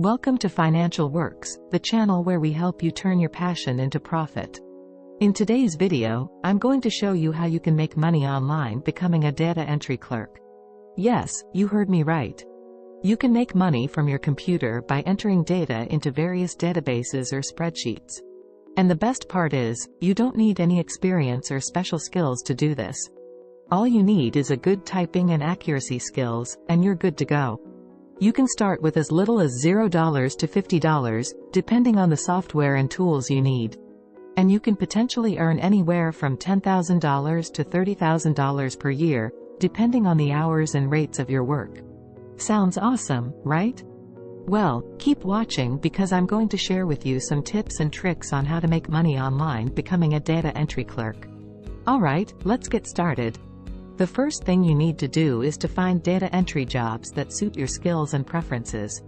Welcome to Financial Works, the channel where we help you turn your passion into profit. In today's video, I'm going to show you how you can make money online becoming a data entry clerk. Yes, you heard me right. You can make money from your computer by entering data into various databases or spreadsheets. And the best part is, you don't need any experience or special skills to do this. All you need is a good typing and accuracy skills, and you're good to go. You can start with as little as $0 to $50, depending on the software and tools you need. And you can potentially earn anywhere from $10,000 to $30,000 per year, depending on the hours and rates of your work. Sounds awesome, right? Well, keep watching because I'm going to share with you some tips and tricks on how to make money online becoming a data entry clerk. Alright, let's get started. The first thing you need to do is to find data entry jobs that suit your skills and preferences.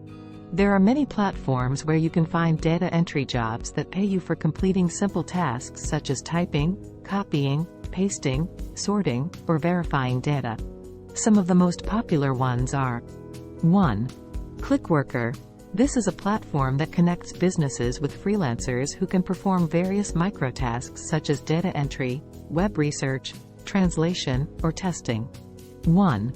There are many platforms where you can find data entry jobs that pay you for completing simple tasks such as typing, copying, pasting, sorting, or verifying data. Some of the most popular ones are 1. Clickworker. This is a platform that connects businesses with freelancers who can perform various microtasks such as data entry, web research, translation, or testing. 1.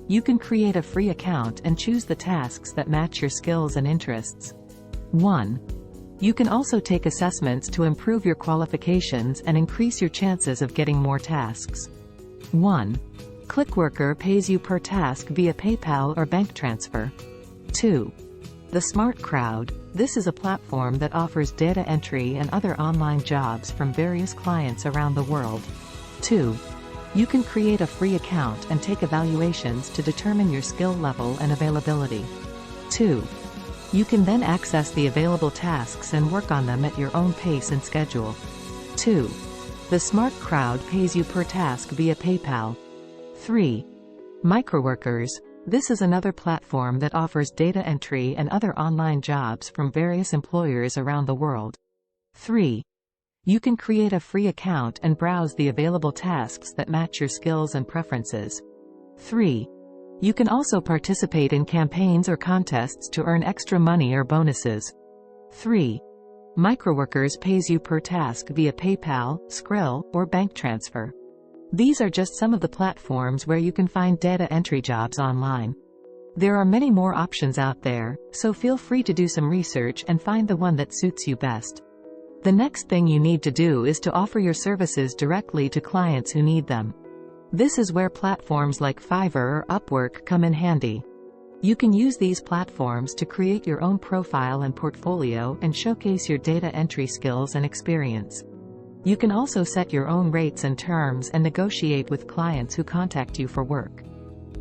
You can create a free account and choose the tasks that match your skills and interests. 1. You can also take assessments to improve your qualifications and increase your chances of getting more tasks. 1. Clickworker pays you per task via PayPal or bank transfer. 2. The Smart Crowd. This is a platform that offers data entry and other online jobs from various clients around the world. 2. You can create a free account and take evaluations to determine your skill level and availability. 2. You can then access the available tasks and work on them at your own pace and schedule. 2. The Smart Crowd pays you per task via PayPal. 3. Microworkers. This is another platform that offers data entry and other online jobs from various employers around the world. 3. You can create a free account and browse the available tasks that match your skills and preferences. 3. You can also participate in campaigns or contests to earn extra money or bonuses. 3. Microworkers pays you per task via PayPal, Skrill, or bank transfer. These are just some of the platforms where you can find data entry jobs online. There are many more options out there, so feel free to do some research and find the one that suits you best. The next thing you need to do is to offer your services directly to clients who need them. This is where platforms like Fiverr or Upwork come in handy. You can use these platforms to create your own profile and portfolio and showcase your data entry skills and experience. You can also set your own rates and terms and negotiate with clients who contact you for work.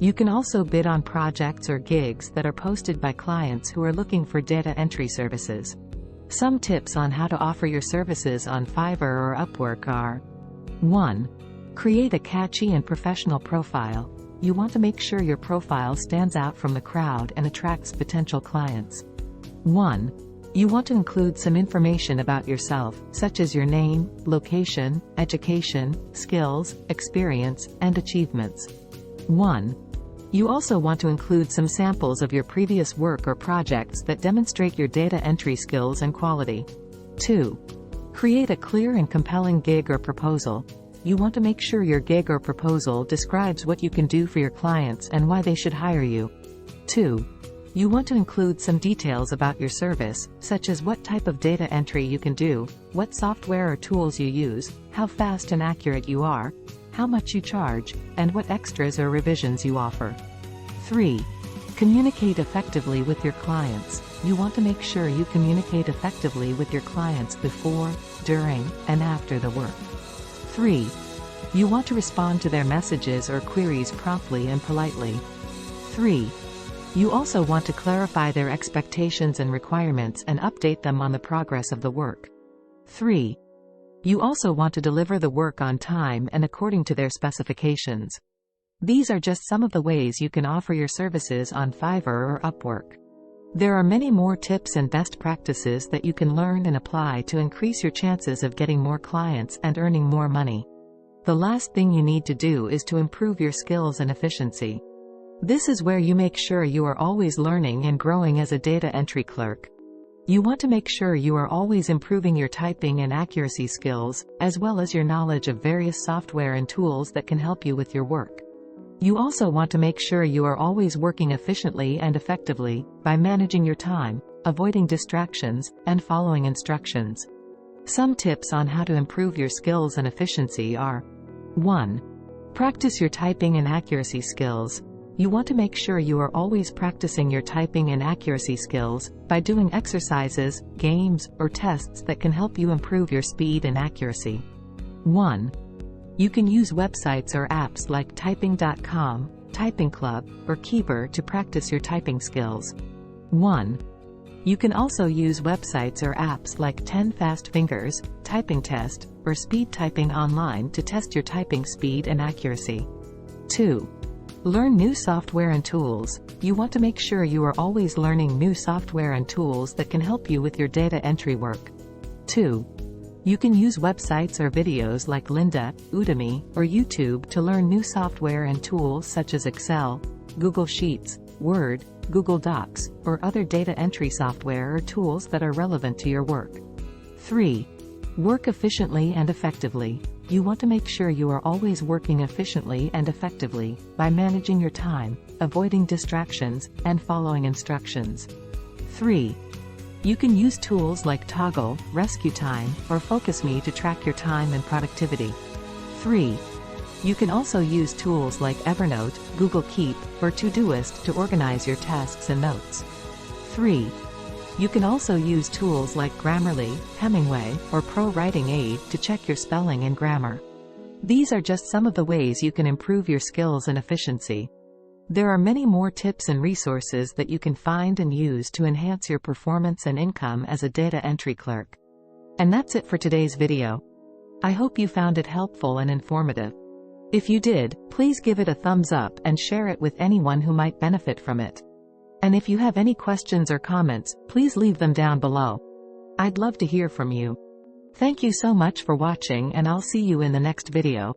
You can also bid on projects or gigs that are posted by clients who are looking for data entry services. Some tips on how to offer your services on Fiverr or Upwork are: 1. Create a catchy and professional profile. You want to make sure your profile stands out from the crowd and attracts potential clients. 1. You want to include some information about yourself, such as your name, location, education, skills, experience, and achievements. 1. You also want to include some samples of your previous work or projects that demonstrate your data entry skills and quality. 2. Create a clear and compelling gig or proposal. You want to make sure your gig or proposal describes what you can do for your clients and why they should hire you. 2. You want to include some details about your service, such as what type of data entry you can do, what software or tools you use, how fast and accurate you are, how much you charge, and what extras or revisions you offer. 3. Communicate effectively with your clients. You want to make sure you communicate effectively with your clients before, during, and after the work. 3. You want to respond to their messages or queries promptly and politely. 3. You also want to clarify their expectations and requirements and update them on the progress of the work. 3. You also want to deliver the work on time and according to their specifications. These are just some of the ways you can offer your services on Fiverr or Upwork. There are many more tips and best practices that you can learn and apply to increase your chances of getting more clients and earning more money. The last thing you need to do is to improve your skills and efficiency. This is where you make sure you are always learning and growing as a data entry clerk. You want to make sure you are always improving your typing and accuracy skills, as well as your knowledge of various software and tools that can help you with your work. You also want to make sure you are always working efficiently and effectively, by managing your time, avoiding distractions, and following instructions. Some tips on how to improve your skills and efficiency are: 1. Practice your typing and accuracy skills. You want to make sure you are always practicing your typing and accuracy skills, by doing exercises, games, or tests that can help you improve your speed and accuracy. 1. You can use websites or apps like typing.com, Typing Club, or Keeper to practice your typing skills. 1. You can also use websites or apps like 10 Fast Fingers, Typing Test, or Speed Typing Online to test your typing speed and accuracy. 2. Learn new software and tools. You want to make sure you are always learning new software and tools that can help you with your data entry work. 2. You can use websites or videos like Lynda, Udemy, or YouTube to learn new software and tools such as Excel, Google Sheets, Word, Google Docs, or other data entry software or tools that are relevant to your work. 3. Work efficiently and effectively. You want to make sure you are always working efficiently and effectively, by managing your time, avoiding distractions, and following instructions. 3. You can use tools like Toggle, Rescue Time, or Focus Me to track your time and productivity. 3. You can also use tools like Evernote, Google Keep, or Todoist to organize your tasks and notes. 3. You can also use tools like Grammarly, Hemingway, or Pro Writing Aid to check your spelling and grammar. These are just some of the ways you can improve your skills and efficiency. There are many more tips and resources that you can find and use to enhance your performance and income as a data entry clerk. And that's it for today's video. I hope you found it helpful and informative. If you did, please give it a thumbs up and share it with anyone who might benefit from it. And if you have any questions or comments, please leave them down below. I'd love to hear from you. Thank you so much for watching, and I'll see you in the next video.